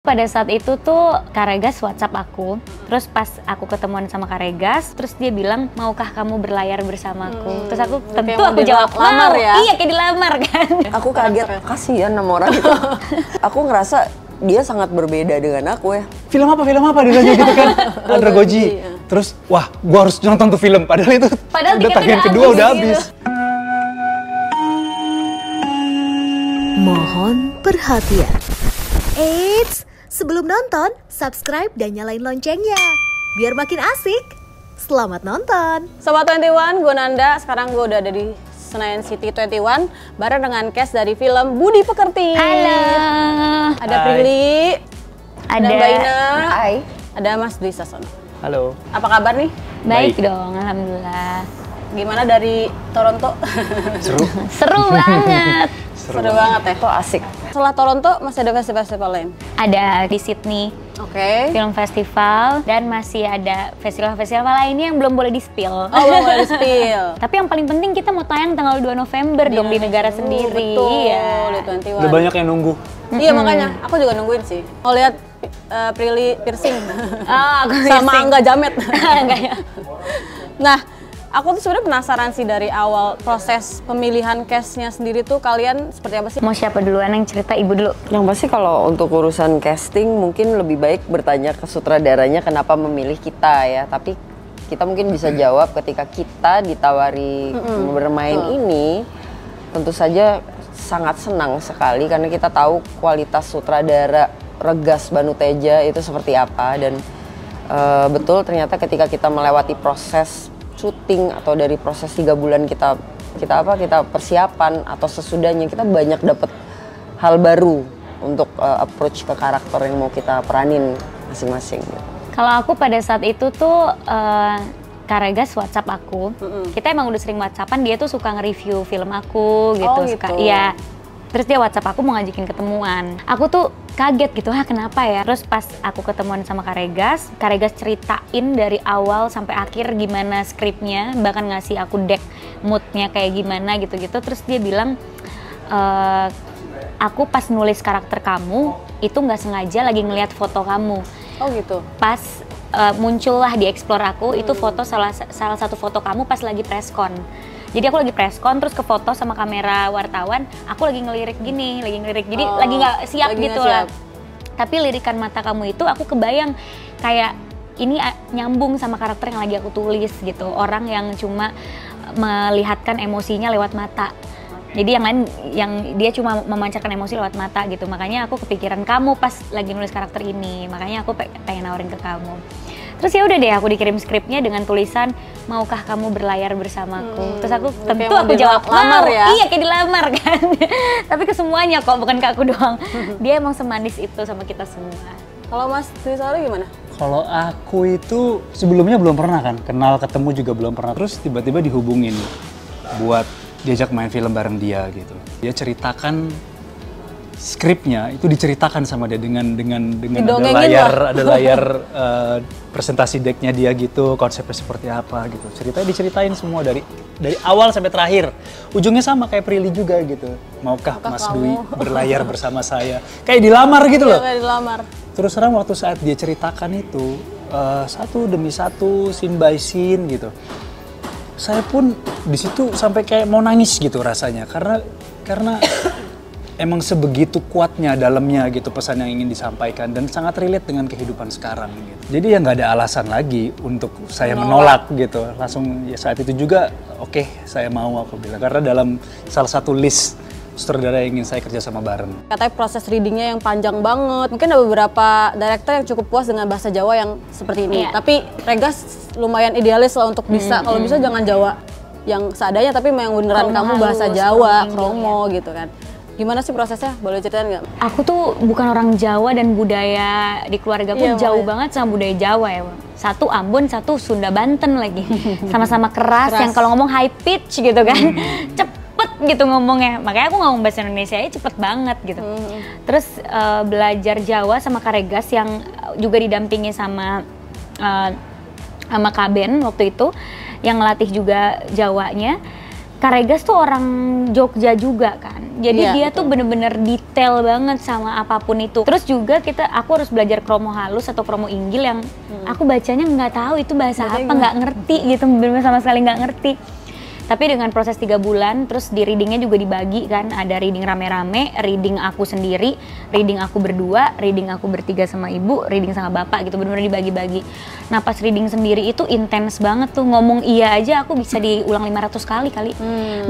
Pada saat itu tuh Karegas WhatsApp aku, terus pas aku ketemuan sama Karegas, terus dia bilang, maukah kamu berlayar bersamaku? Terus aku tentu aku jawab, lamar ya? Iya, kayak dilamar kan. Aku kaget, kasihan sama orang itu. Aku ngerasa dia sangat berbeda dengan aku ya. Film apa ditanya gitu kan. Andra Goji. Terus wah gua harus nonton tuh film, padahal itu udah tagihan kedua udah habis. Mohon perhatian. Eits, sebelum nonton, subscribe dan nyalain loncengnya. Biar makin asik. Selamat nonton. Sobat 21, gue Nanda. Sekarang gue udah ada di Senayan City 21 bareng dengan cast dari film Budi Pekerti. Halo. Ada Prilly, ada Mbak Ina, Hai. ada Mas Dwi Sasono. Halo. Apa kabar nih? Baik Baik. dong, alhamdulillah. Gimana dari Toronto? Seru. Seru banget. Seru banget ya? Kok asik. Setelah Toronto masih ada festival-festival lain? Ada di Sydney Oke. Film Festival dan masih ada festival-festival lainnya yang belum boleh di-spill. Oh, belum boleh spill. Tapi yang paling penting kita mau tayang tanggal 2 November dong di negara sendiri. Betul, Iya. di 21. Udah banyak yang nunggu. Iya makanya, aku juga nungguin sih. Mau lihat Prilly piercing Aku sama piercing. Angga Jamet. Enggak ya. Nah, aku tuh sebenarnya penasaran sih dari awal proses pemilihan cast-nya sendiri tuh kalian seperti apa sih? Mau siapa duluan yang cerita? Ibu dulu. Yang pasti kalau untuk urusan casting mungkin lebih baik bertanya ke sutradaranya kenapa memilih kita ya. Tapi kita mungkin bisa jawab ketika kita ditawari bermain ini, tentu saja sangat senang sekali karena kita tahu kualitas sutradara Regas Banuteja itu seperti apa dan betul ternyata ketika kita melewati proses syuting atau dari proses 3 bulan kita persiapan atau sesudahnya kita banyak dapat hal baru untuk approach ke karakter yang mau kita peranin masing-masing. Kalau aku pada saat itu tuh Karegas WhatsApp aku. Kita emang udah sering WhatsAppan, dia tuh suka nge-review film aku gitu. Oh, Suka, gitu. iya. Terus dia WhatsApp aku mau ngajakin ketemuan. Aku tuh kaget gitu, kenapa ya? Terus pas aku ketemuan sama Karegas ceritain dari awal sampai akhir gimana skripnya, bahkan ngasih aku deck moodnya kayak gimana gitu-gitu. Terus dia bilang, aku pas nulis karakter kamu, itu nggak sengaja lagi ngeliat foto kamu. Oh gitu? Pas muncullah di explore aku, itu foto salah satu foto kamu pas lagi preskon. Jadi aku lagi preskon terus ke foto sama kamera wartawan, aku lagi ngelirik gini, jadi lagi nggak siap lagi gitu nggak lah. siap. Tapi lirikan mata kamu itu aku kebayang kayak ini nyambung sama karakter yang lagi aku tulis gitu. Orang yang cuma melihatkan emosinya lewat mata. Jadi yang lain, yang dia cuma memancarkan emosi lewat mata gitu. Makanya aku kepikiran kamu pas lagi nulis karakter ini. Makanya aku pengen nawarin ke kamu. Terus ya udah deh, aku dikirim skripnya dengan tulisan, maukah kamu berlayar bersamaku? Terus aku tentu aku jawab, lamar ya? Iya kayak dilamar kan. Tapi ke semuanya kok, bukan ke aku doang. Dia emang semanis itu sama kita semua. Kalau Mas Dwi Sasono gimana? Kalau aku itu sebelumnya belum pernah kan, kenal ketemu juga belum pernah. Terus tiba-tiba dihubungin buat diajak main film bareng dia gitu. Dia ceritakan skripnya itu diceritakan sama dia dengan ada layar presentasi decknya dia gitu, konsepnya seperti apa gitu. Ceritanya diceritain semua dari awal sampai terakhir. Ujungnya sama kayak Prilly juga gitu. Maukah Mas Dwi berlayar bersama saya? Kayak dilamar gitu loh. Kayak dilamar. Terus terang waktu saat dia ceritakan itu satu demi satu, scene by scene gitu. Saya pun di situ sampai kayak mau nangis gitu rasanya karena emang sebegitu kuatnya dalamnya gitu pesan yang ingin disampaikan dan sangat relate dengan kehidupan sekarang gitu. Jadi ya nggak ada alasan lagi untuk saya menolak gitu. Langsung ya saat itu juga oke, saya mau, aku bilang karena dalam salah satu list sutradara yang ingin saya kerja sama bareng. Katanya proses readingnya yang panjang banget. Mungkin ada beberapa director yang cukup puas dengan bahasa Jawa yang seperti ini. Iya. Tapi Regas lumayan idealis lah untuk bisa. Kalau bisa jangan Jawa yang seadanya, tapi memang beneran Kromo kamu halus, bahasa Jawa, kromo kromo gitu kan. Gimana sih prosesnya? Boleh ceritain nggak? Aku tuh bukan orang Jawa dan budaya di keluarga pun Iya, jauh makanya. banget sama budaya Jawa ya. Satu Ambon, satu Sunda Banten lagi. Sama-sama keras, yang kalau ngomong high pitch gitu kan. Cepet gitu ngomongnya. Makanya aku ngomong bahasa Indonesia cepet banget gitu. Terus belajar Jawa sama Karegas yang juga didampingi sama Kaben waktu itu. Yang ngelatih juga Jawanya. Kak Regas tuh orang Jogja juga kan, jadi Iya, dia tuh bener-bener detail banget sama apapun itu. Terus juga aku harus belajar kromo halus atau kromo inggil yang aku bacanya nggak tahu itu bahasa apa, nggak ngerti gitu, bener-bener sama sekali nggak ngerti. Tapi dengan proses 3 bulan, terus di readingnya juga dibagi kan, ada reading rame-rame, reading aku sendiri, reading aku berdua, reading aku bertiga sama ibu, reading sama bapak gitu, bener-bener dibagi-bagi. Nah pas reading sendiri itu intens banget tuh, ngomong iya aja aku bisa diulang 500 kali.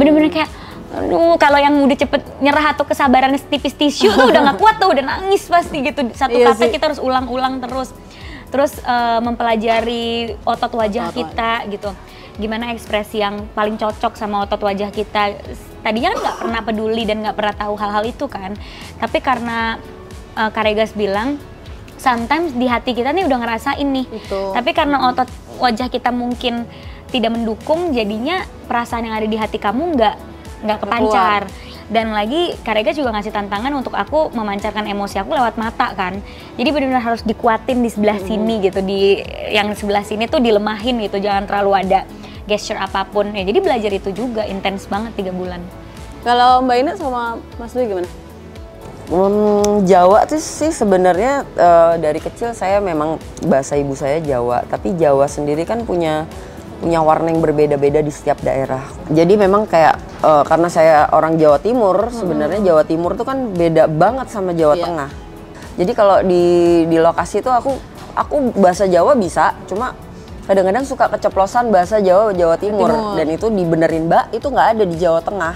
Bener-bener kayak, aduh kalau yang udah cepet nyerah atau kesabarannya setipis tisu tuh udah gak kuat tuh, udah nangis pasti gitu. Satu kata kita harus ulang-ulang terus. Terus mempelajari otot wajah kita gitu. Gimana ekspresi yang paling cocok sama otot wajah kita. Tadinya kan nggak pernah peduli dan nggak pernah tahu hal-hal itu kan. Tapi karena Kak Regas bilang, sometimes di hati kita nih udah ngerasain nih. Tapi karena otot wajah kita mungkin tidak mendukung, jadinya perasaan yang ada di hati kamu nggak kepancar. Dan lagi Kak Regas juga ngasih tantangan untuk aku memancarkan emosi aku lewat mata kan. Jadi benar-benar harus dikuatin di sebelah sini gitu, di yang sebelah sini tuh dilemahin gitu, jangan terlalu ada gesture apapun. Ya, jadi belajar itu juga intens banget 3 bulan. Kalau Mbak Ina sama Mas Dwi gimana? Jawa tuh sih sebenarnya dari kecil saya memang bahasa ibu saya Jawa, tapi Jawa sendiri kan punya warna yang berbeda-beda di setiap daerah. Jadi memang kayak karena saya orang Jawa Timur, sebenarnya Jawa Timur tuh kan beda banget sama Jawa Tengah. Jadi kalau di lokasi tuh aku bahasa Jawa bisa, cuma kadang-kadang suka keceplosan bahasa Jawa Timur. Dan itu dibenerin, Mbak, itu nggak ada di Jawa Tengah.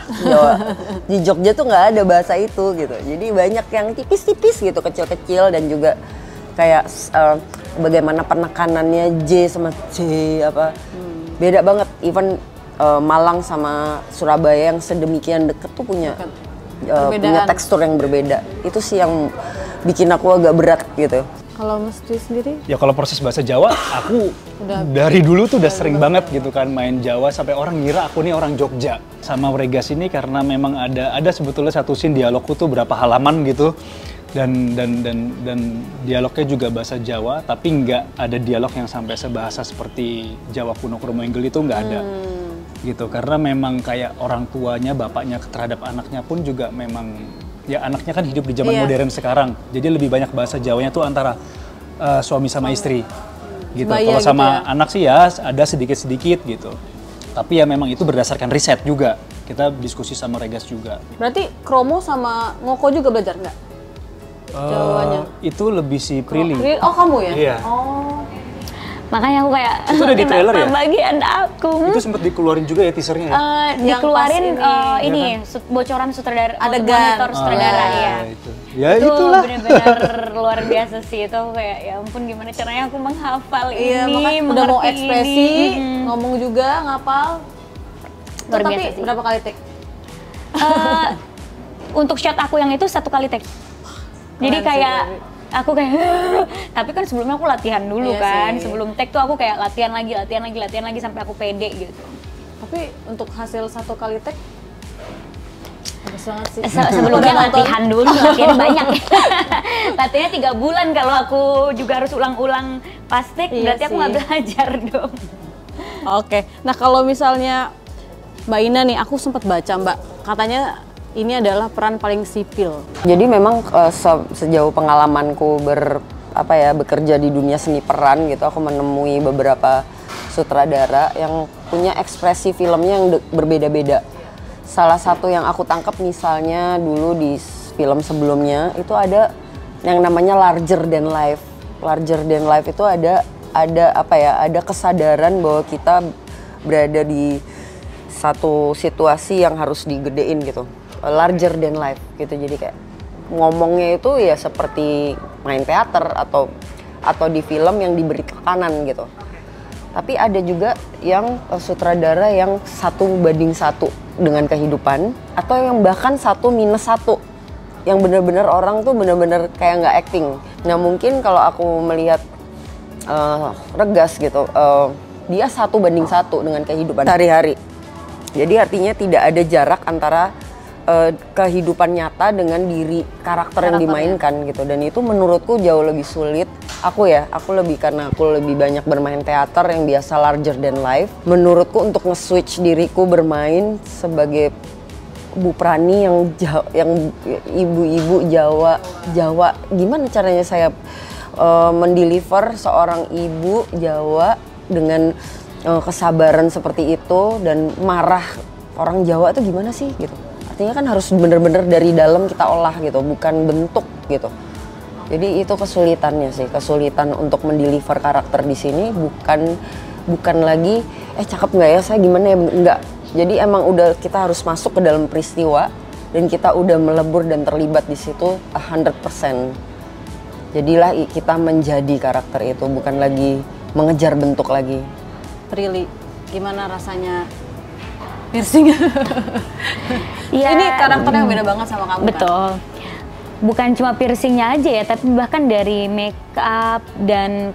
Di Jogja tuh nggak ada bahasa itu gitu. Jadi banyak yang tipis-tipis gitu, kecil-kecil, dan juga kayak bagaimana penekanannya J sama C beda banget. Even Malang sama Surabaya yang sedemikian deket tuh punya tekstur yang berbeda. Itu sih yang bikin aku agak berat gitu. Kalau Mas Dwi sendiri? Ya kalau proses bahasa Jawa, aku dari dulu tuh udah sering banget gitu kan main Jawa, sampai orang ngira aku nih orang Jogja. Sama Regas ini karena memang ada sebetulnya satu scene dialogku tuh berapa halaman gitu. Dan dialognya juga bahasa Jawa, tapi nggak ada dialog yang sampai sebahasa seperti Jawa kuno kromo inggil itu nggak ada. Gitu, karena memang kayak orang tuanya, bapaknya terhadap anaknya pun juga memang, ya anaknya kan hidup di zaman modern sekarang, jadi lebih banyak bahasa Jawanya tuh antara suami sama istri gitu. Kalau sama anak sih ya ada sedikit-sedikit gitu, tapi ya memang itu berdasarkan riset juga, kita diskusi sama Regas juga. Berarti kromo sama ngoko juga belajar nggak? Jawanya? Itu lebih si Prilly. Oh kamu ya? Iya. Oh. Makanya aku kayak, itu udah di trailer ya? Bagian aku. Itu sempat dikeluarin juga ya teasernya ya? Dikeluarin ini bocoran sutradara, monitor sutradara ya. Ya itu itulah. Bener-bener luar biasa sih itu, kayak ya ampun gimana caranya aku menghafal ini, udah mau mengerti ekspresi, ini. ngomong juga, ngapal. Luar Tapi biasa sih. berapa kali take? Untuk shot aku yang itu 1 kali take. Jadi kayak aku kayak tapi kan sebelumnya aku latihan dulu kan. Sebelum take tuh aku kayak latihan lagi sampai aku pede gitu. Tapi untuk hasil 1 kali take bagus banget sih. Sebelumnya latihan dulu, latihannya banyak. Latihannya 3 bulan, kalau aku juga harus ulang-ulang pas take, berarti aku nggak belajar dong. Oke, nah kalau misalnya Mbak Ina nih, aku sempat baca Mbak, katanya ini adalah peran paling sipil. Jadi memang sejauh pengalamanku bekerja di dunia seni peran gitu, aku menemui beberapa sutradara yang punya ekspresi filmnya yang berbeda-beda. Salah satu yang aku tangkap misalnya dulu di film sebelumnya itu ada yang namanya larger than life. Larger than life itu ada kesadaran bahwa kita berada di satu situasi yang harus digedein gitu. Larger than life gitu, jadi kayak ngomongnya itu ya seperti main teater atau di film yang diberi tekanan gitu. Tapi ada juga yang sutradara yang 1:1 dengan kehidupan, atau yang bahkan 1-1, yang benar-benar orang tuh benar-benar kayak nggak acting. Nah mungkin kalau aku melihat Regas gitu, dia 1:1 dengan kehidupan sehari-hari. Jadi artinya tidak ada jarak antara kehidupan nyata dengan diri karakter yang dimainkan gitu. Dan itu menurutku jauh lebih sulit. Aku lebih karena aku lebih banyak bermain teater yang biasa larger than life. Menurutku untuk nge-switch diriku bermain sebagai Bu Prani yang ibu-ibu Jawa, gimana caranya saya mendeliver seorang ibu Jawa dengan kesabaran seperti itu dan marah orang Jawa itu gimana sih gitu. Artinya kan harus bener-bener dari dalam kita olah gitu, bukan bentuk gitu. Jadi itu kesulitannya sih, kesulitan untuk mendeliver karakter di sini bukan lagi cakep nggak ya, saya gimana ya, enggak. Jadi emang udah kita harus masuk ke dalam peristiwa dan kita udah melebur dan terlibat di situ 100%. Jadilah kita menjadi karakter itu, bukan lagi mengejar bentuk lagi. Prilly, gimana rasanya piercing? Iya. Ini karakternya beda banget sama kamu. Betul. Kan? Bukan cuma piercingnya aja ya, tapi bahkan dari make up dan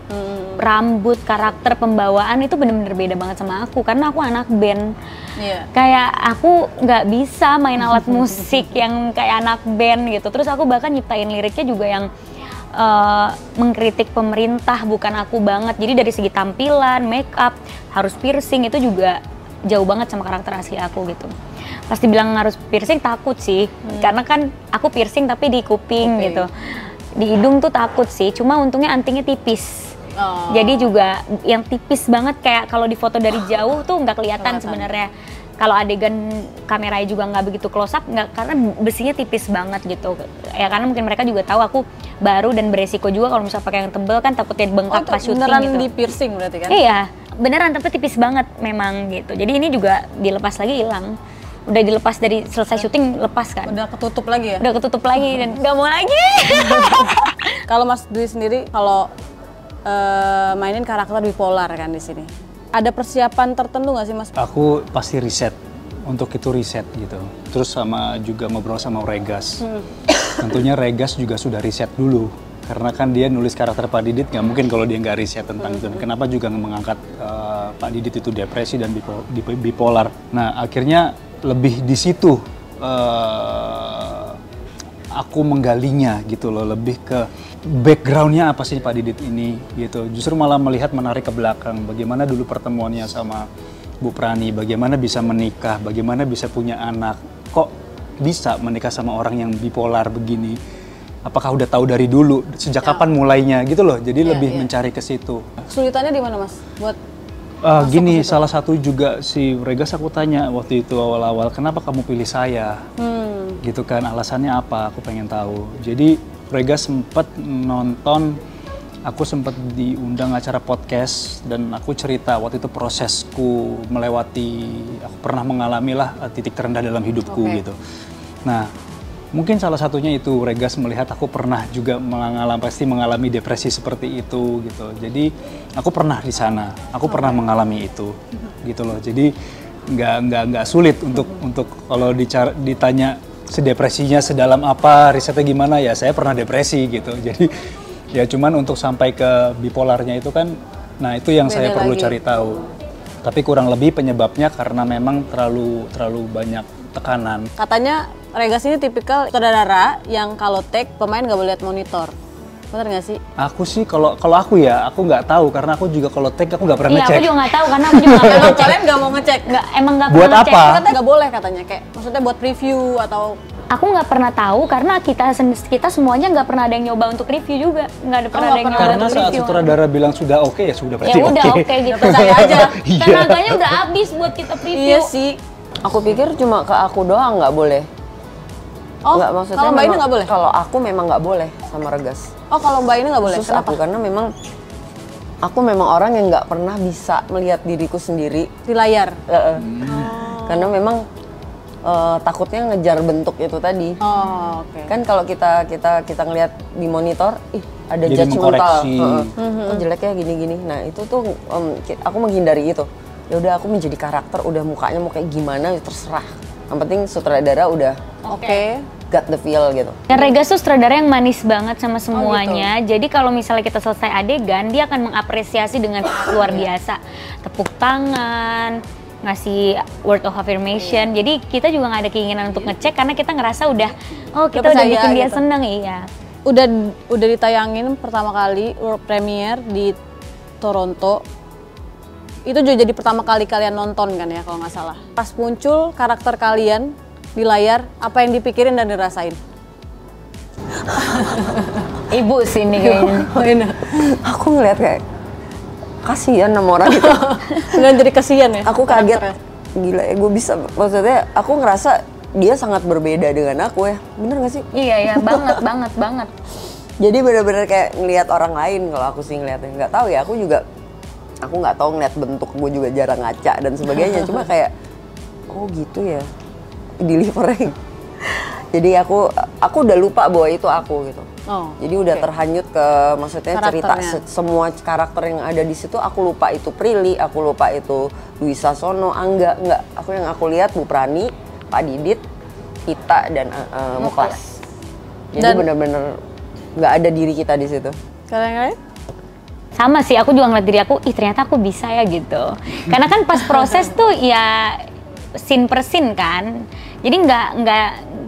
rambut, karakter pembawaan itu bener-bener beda banget sama aku. Karena aku anak band. Iya. Kayak aku nggak bisa main alat musik yang kayak anak band gitu. Terus aku bahkan nyiptain liriknya juga yang mengkritik pemerintah, bukan aku banget. Jadi dari segi tampilan, make up, harus piercing itu juga jauh banget sama karakter asli aku gitu. Pas dibilang harus piercing takut sih, karena kan aku piercing tapi di kuping gitu. Di hidung tuh takut sih, cuma untungnya antingnya tipis. Jadi juga yang tipis banget, kayak kalau di foto dari jauh tuh nggak kelihatan sebenarnya. Kalau adegan kameranya juga nggak begitu close up, nggak, karena besinya tipis banget gitu. Ya karena mungkin mereka juga tahu aku baru dan beresiko juga kalau misalnya pakai yang tebel kan takutnya bengkak pas syuting beneran gitu. Di piercing berarti kan? Iya, beneran tapi tipis banget memang gitu. Jadi ini juga dilepas lagi hilang. Udah dilepas dari selesai syuting, lepas kan. Udah ketutup lagi ya? Udah ketutup lagi dan nggak mau lagi. Kalau Mas Dwi sendiri, kalau mainin karakter bipolar kan di sini, ada persiapan tertentu nggak sih Mas? Aku pasti riset, untuk itu riset gitu. Terus sama juga ngobrol sama Regas. Tentunya Regas juga sudah riset dulu. Karena kan dia nulis karakter Pak Didit, nggak mungkin kalau dia nggak riset tentang itu. Kenapa juga mengangkat Pak Didit itu depresi dan bipolar. Nah akhirnya lebih di situ aku menggalinya gitu loh, lebih ke backgroundnya apa sih Pak Didit ini gitu. Justru malah melihat menarik ke belakang, bagaimana dulu pertemuannya sama Bu Prani, bagaimana bisa menikah, bagaimana bisa punya anak, kok bisa menikah sama orang yang bipolar begini. Apakah udah tahu dari dulu, sejak kapan mulainya gitu loh. Jadi lebih mencari ke situ. Kesulitannya di mana Mas? Buat gini, salah satu juga si Regas aku tanya waktu itu awal-awal, kenapa kamu pilih saya? Gitu kan, alasannya apa? Aku pengen tahu. Jadi Regas sempat nonton, aku sempat diundang acara podcast dan aku cerita waktu itu prosesku melewati, aku pernah mengalami lah titik terendah dalam hidupku gitu. Nah, mungkin salah satunya itu Regas melihat aku pernah juga mengalami depresi seperti itu gitu. Jadi aku pernah di sana, aku pernah mengalami itu gitu loh. Jadi nggak sulit untuk kalau ditanya sedepresinya sedalam apa, risetnya gimana, ya saya pernah depresi gitu. Jadi ya cuman untuk sampai ke bipolarnya itu kan, nah itu yang saya perlu cari tahu. Tapi kurang lebih penyebabnya karena memang terlalu banyak tekanan. Katanya Regas ini tipikal sutradara yang kalau take pemain nggak boleh lihat monitor. Bener nggak sih? Aku sih kalau aku ya, aku nggak tahu karena aku juga kalau take aku nggak pernah Iya, ngecek. aku juga nggak tahu karena aku juga nggak Emang kalian nggak mau ngecek? emang nggak Buat pernah ngecek. apa? Katanya nggak boleh katanya, kayak maksudnya buat preview atau Aku nggak pernah tahu karena kita semuanya nggak pernah ada yang nyoba untuk review juga, nggak ada pernah ada yang nyoba Karena untuk saat review. sutradara bilang sudah oke, ya sudah Ya berarti udah oke. oke gitu. percaya aja. Tenaganya udah habis buat kita preview. Iya sih. Aku pikir cuma ke aku doang nggak boleh. Oh, Nggak, maksudnya kalau Mbak ini memang- nggak boleh? Kalau aku memang nggak boleh sama Regas. Oh, kalau Mbak ini nggak boleh. Khusus Kenapa? aku, karena memang aku memang orang yang nggak pernah bisa melihat diriku sendiri. Di layar. Karena memang takutnya ngejar bentuk itu tadi. Oh, oke. Kan kalau kita ngelihat di monitor, ada Jadi judgmental. mengkoreksi. Oh jelek ya gini-gini. Nah itu tuh aku menghindari itu. Ya udah aku menjadi karakter, udah mukanya mau kayak gimana ya terserah. Yang penting sutradara udah Oke. got the feel gitu. Dan Regas tuh sutradara yang manis banget sama semuanya. Jadi kalau misalnya kita selesai adegan, dia akan mengapresiasi dengan luar biasa. Tepuk tangan, ngasih word of affirmation. Jadi kita juga nggak ada keinginan untuk ngecek karena kita ngerasa udah kita udah percaya bikin dia gitu. seneng. Iya. Udah ditayangin pertama kali world premiere di Toronto. Itu juga jadi pertama kali kalian nonton kan ya kalau nggak salah. Pas muncul karakter kalian di layar, apa yang dipikirin dan dirasain? Ibu sih ini kayaknya. Aku ngeliat kayak kasihan sama orang itu. Nggak jadi kasihan ya? Aku kaget, karakternya? gila ya gue bisa, maksudnya aku ngerasa dia sangat berbeda dengan aku ya, bener gak sih? Iya banget. Jadi bener-bener kayak ngelihat orang lain kalau aku sih ngeliatnya, nggak tahu ya, aku nggak tahu ngeliat bentuk, gue juga jarang ngaca dan sebagainya, cuma kayak oh gitu ya delivery. Jadi aku udah lupa bahwa itu aku gitu. Oh, jadi udah oke. terhanyut ke maksudnya cerita Karakternya. semua karakter yang ada di situ. Aku lupa itu Prilly, aku lupa itu Dwi Sasono, Angga, enggak. Yang aku lihat Bu Prani, Pak Didit, Kita dan Muklas. Jadi Dan- bener-bener nggak ada diri kita di situ. Kalian? Sama sih, aku juga ngeliat diri aku, ternyata aku bisa ya gitu. Karena kan pas proses tuh ya scene per scene kan. Jadi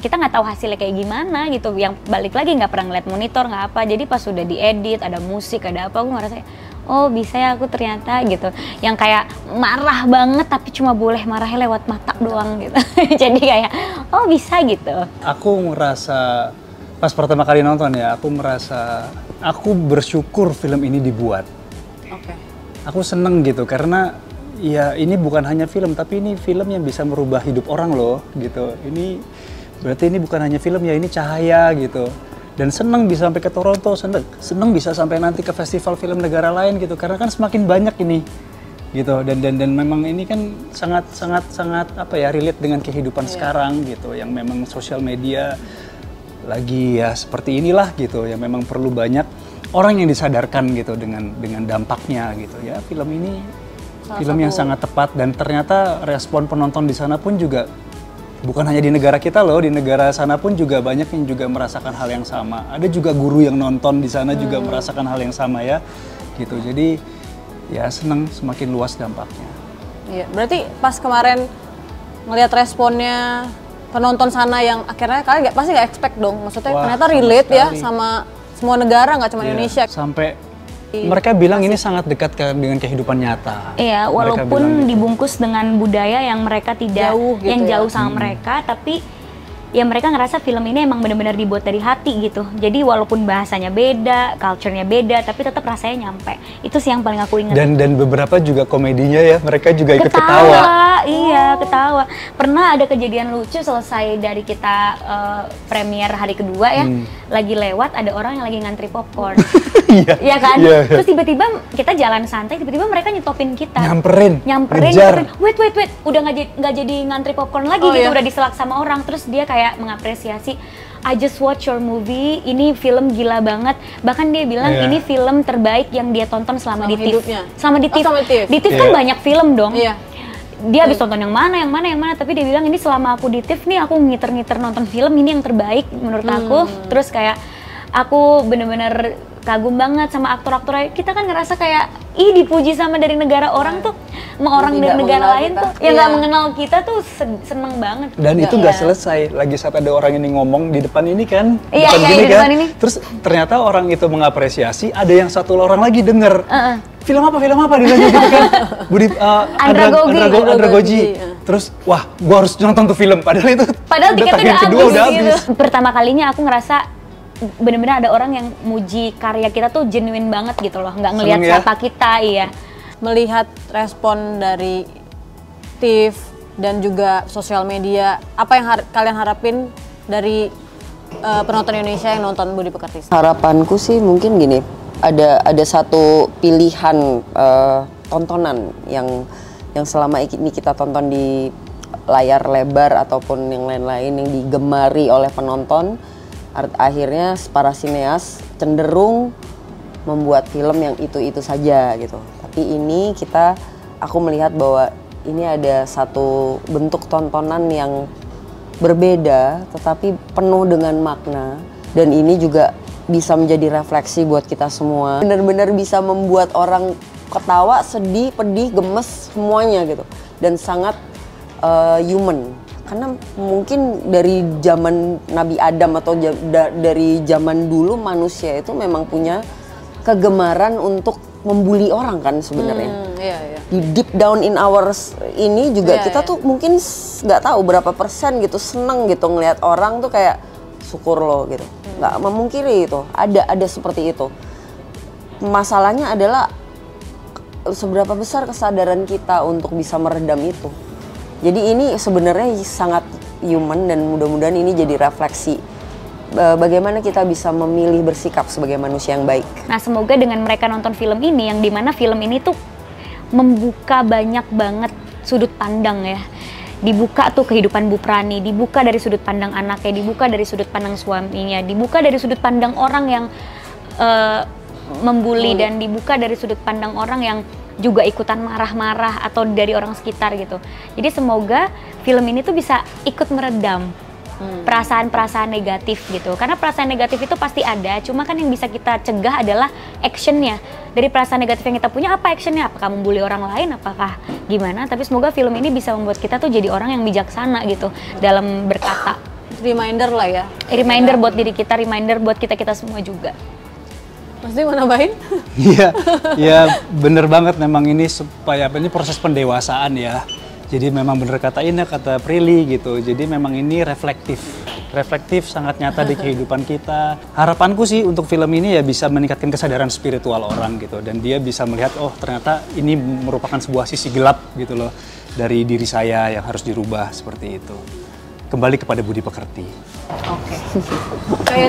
kita nggak tahu hasilnya kayak gimana gitu. Yang balik lagi nggak pernah ngeliat monitor nggak apa. Jadi pas sudah diedit, ada musik, ada apa, aku ngerasa oh bisa ya aku ternyata gitu. Yang kayak marah banget tapi cuma boleh marahnya lewat mata doang gitu. Jadi kayak oh bisa gitu. Aku merasa pas pertama kali nonton ya, aku bersyukur film ini dibuat. Oke. Aku seneng gitu karena ya ini bukan hanya film, tapi ini film yang bisa merubah hidup orang loh gitu. Ini berarti ini bukan hanya film ya, ini cahaya gitu. Dan seneng bisa sampai ke Toronto, seneng bisa sampai nanti ke festival film negara lain gitu. Karena kan semakin banyak ini gitu. Dan memang ini kan sangat apa ya, relate dengan kehidupan sekarang gitu. Yang memang sosial media lagi ya seperti inilah gitu, yang memang perlu banyak orang yang disadarkan gitu dengan dampaknya gitu ya. Film ini film yang sangat tepat dan ternyata respon penonton di sana pun juga bukan hanya di negara kita loh, di negara sana pun juga banyak yang juga merasakan hal yang sama. Ada juga guru yang nonton di sana juga merasakan hal yang sama ya gitu. Jadi ya senang semakin luas dampaknya. Iya, berarti pas kemarin ngelihat responnya penonton sana yang akhirnya kalian pasti nggak expect dong, maksudnya Wah, ternyata sama relate ya sekali. sama semua negara, nggak cuma Iya, Indonesia. sampai mereka bilang ini sangat dekat dengan kehidupan nyata. Iya, Mereka bilang walaupun gitu. dibungkus dengan budaya yang mereka tidak, Jauh gitu yang ya. jauh sama mereka, tapi ya mereka ngerasa film ini emang benar-benar dibuat dari hati gitu. Jadi walaupun bahasanya beda, culture-nya beda, tapi tetap rasanya nyampe. Itu sih yang paling aku ingat. Dan beberapa juga komedinya ya, mereka juga ikut ketawa. Iya, ketawa. Pernah ada kejadian lucu selesai dari kita premier hari kedua ya, lagi lewat ada orang yang lagi ngantri popcorn. Iya. Iya kan? Iya, iya. Terus tiba-tiba kita jalan santai, tiba-tiba mereka nyetopin kita. Nyamperin, nyamperin. ngejar. Wait, udah nggak jadi ngantri popcorn lagi Oh, gitu, iya. udah diselak sama orang. Terus dia kayak mengapresiasi, I just watch your movie, ini film gila banget. Bahkan dia bilang Iya. ini film terbaik yang dia tonton selama Selama di TIFF. hidupnya. Selama di Oh, TIFF. selama di TIFF. Di TIFF kan Iya. banyak film dong. Iya. Dia habis tonton yang mana, tapi dia bilang ini selama aku di TIFF nih aku ngiter-ngiter nonton film ini yang terbaik menurut aku. Terus kayak aku bener-bener kagum banget sama aktor-aktornya. Kita kan ngerasa kayak dipuji sama dari negara orang tuh, sama orang dari tidak negara mengenal lain kita. tuh yang nggak Iya. mengenal kita tuh seneng banget. Dan itu Iya. nggak selesai, lagi saat ada orang ini ngomong di depan ini kan, Iya, depan iya, gini di kan, depan ini. terus ternyata orang itu mengapresiasi, ada yang satu orang lagi denger, film apa dilanya gitu kan, Andragogi, iya. terus wah, gua harus nonton tuh film, padahal itu Padahal tiketnya tayang udah kedua habis udah gitu. habis. Pertama kalinya aku ngerasa bener-bener ada orang yang muji karya kita tuh genuine banget gitu loh, nggak ngelihat Seneng ya? siapa kita. Iya. Melihat respon dari TIFF dan juga sosial media, apa yang kalian harapin dari penonton Indonesia yang nonton Budi Pekerti? Harapanku sih mungkin gini, ada satu pilihan tontonan yang selama ini kita tonton di layar lebar ataupun yang lain-lain yang digemari oleh penonton. Akhirnya para sineas cenderung membuat film yang itu saja gitu. Tapi ini aku melihat bahwa ini ada satu bentuk tontonan yang berbeda tetapi penuh dengan makna, dan ini juga bisa menjadi refleksi buat kita semua. Benar-benar bisa membuat orang ketawa, sedih, pedih, gemes semuanya gitu. dan sangat human. Karena mungkin dari zaman Nabi Adam atau dari zaman dulu manusia itu memang punya kegemaran untuk membuli orang kan sebenarnya. Di deep down in ours ini juga kita tuh mungkin nggak tahu berapa persen gitu seneng gitu ngelihat orang tuh kayak syukur lo gitu. Nggak memungkiri itu. Ada seperti itu. Masalahnya adalah seberapa besar kesadaran kita untuk bisa meredam itu. Jadi ini sebenarnya sangat human dan mudah-mudahan ini jadi refleksi bagaimana kita bisa memilih bersikap sebagai manusia yang baik. Nah, semoga dengan mereka nonton film ini, yang dimana film ini tuh membuka banyak banget sudut pandang ya. Dibuka tuh kehidupan Bu Prani, dibuka dari sudut pandang anaknya, dibuka dari sudut pandang suaminya, dibuka dari sudut pandang orang yang membuli, dan dibuka dari sudut pandang orang yang juga ikutan marah-marah atau dari orang sekitar gitu. Jadi semoga film ini tuh bisa ikut meredam perasaan-perasaan negatif gitu. Karena perasaan negatif itu pasti ada, cuma kan yang bisa kita cegah adalah actionnya. Dari perasaan negatif yang kita punya, apa actionnya? Apakah membuli orang lain? Apakah gimana? Tapi semoga film ini bisa membuat kita tuh jadi orang yang bijaksana gitu dalam berkata. Reminder lah ya. Reminder buat diri kita, reminder buat kita-kita semua juga. Mas Di mau nambahin? Iya, ya bener banget memang ini supaya ini proses pendewasaan ya. Jadi memang bener kata Ina, kata Prilly gitu. Jadi memang ini reflektif sangat nyata di kehidupan kita. Harapanku sih untuk film ini ya bisa meningkatkan kesadaran spiritual orang gitu. Dan dia bisa melihat, oh ternyata ini merupakan sebuah sisi gelap gitu loh dari diri saya yang harus dirubah seperti itu. Kembali kepada budi pekerti. Oke.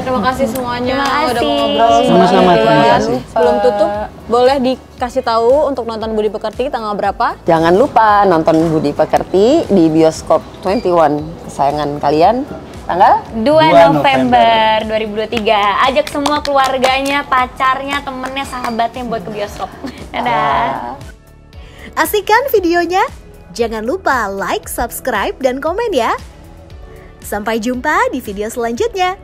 Terima kasih semuanya udah mau ngobrol Sama-sama, terima kasih. Sebelum tutup, boleh dikasih tahu untuk nonton Budi Pekerti tanggal berapa? Jangan lupa nonton Budi Pekerti di bioskop 21 kesayangan kalian tanggal 2 November 2023. Ajak semua keluarganya, pacarnya, temennya, sahabatnya buat ke bioskop. Dadah. Asik kan videonya? Jangan lupa like, subscribe, dan komen ya. Sampai jumpa di video selanjutnya.